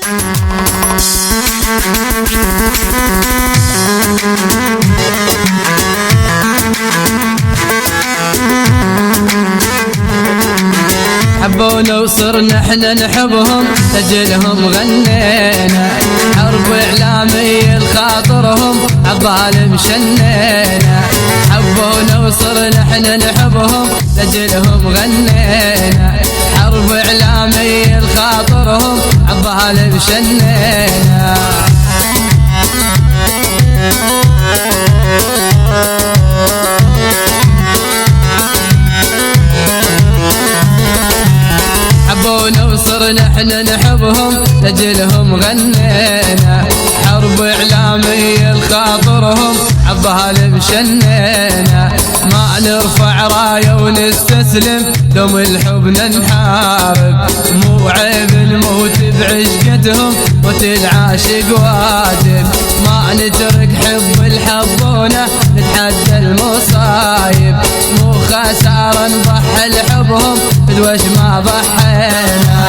حبونا وصرنا احنا نحبهم لجلهم غنينا، حرب اعلامي لخاطرهم عالظالم شنينا. حبونا وصرنا احنا نحبهم لجلهم غنينا، حرب اعلامي لخاطرهم عالظالم شنينا. حبونا وصرنا احنا نحبهم لجلهم غنينا، حرب اعلامي لخاطرهم عالظالم شنينا. ما نرفع رايه ونستسلم دوم الحبنا نحارب، مو عيب نموت بعشقتهم موت العاشق واجب. ما نترك حب الحبونا نتحدى المصايب، مو خسارة نضحي لحبهم بدوش ما ضحينا.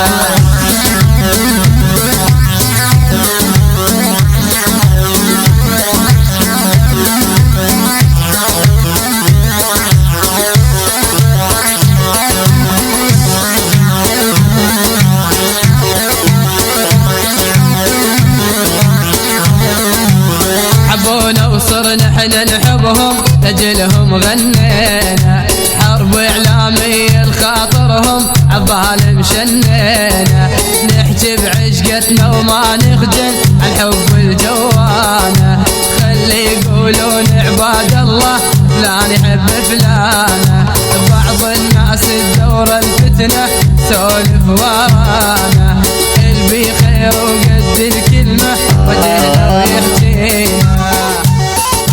حبونا وصرنا احنا نحبهم لجلهم غنينا، حرب اعلامي لخاطرهم عالظالم شنينا. نحجي بعشقتنا وما نخجل عن حب الجوانه، خلي يقولون عباد الله لا نحب فلانه. بعض الناس الدورة الفتنة سولف ورانا، اللي خير وقد الكلمة وجهنا ويحجينا.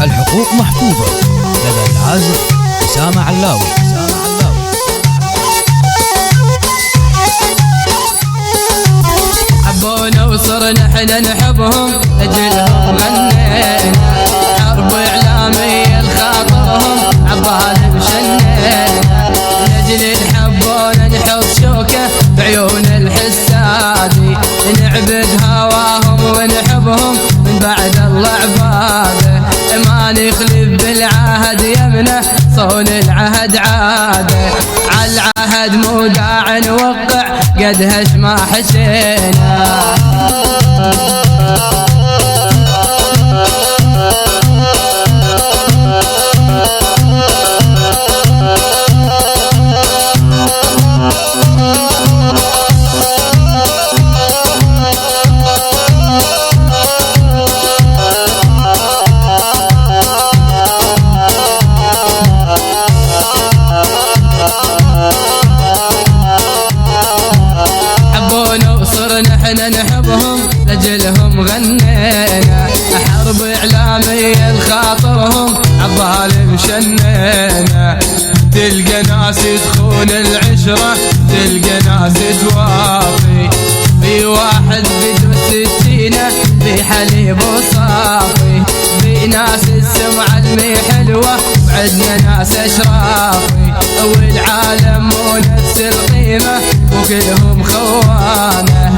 الحقوق محفوظة لدى العازف أسامة علاوي. حبونا وصرنا احنا نحبهم لجلهم غنينا، حرب اعلامي لخاطرهم عالظالم شنينا. لجل حبونا نحط شوكه بعيون الحسادي، نعبد هواهم ونحبهم من بعد الله عباده. ما نخلف بالعهد يمنه صون العهد عاده، عالعهد مو داع نوقع قد هش ما حشينا. احنا نحبهم لجلهم غنينا، حرب اعلامي لخاطرهم عالظالم شنينا. تلقى ناس تخون العشرة، تلقى ناس توافي، في واحد بدو سكينة في حليب وصافي. في ناس السمعة المي حلوة وعدنا ناس اشرافي، والعالم مو نفس القيمة وكلهم خوانه.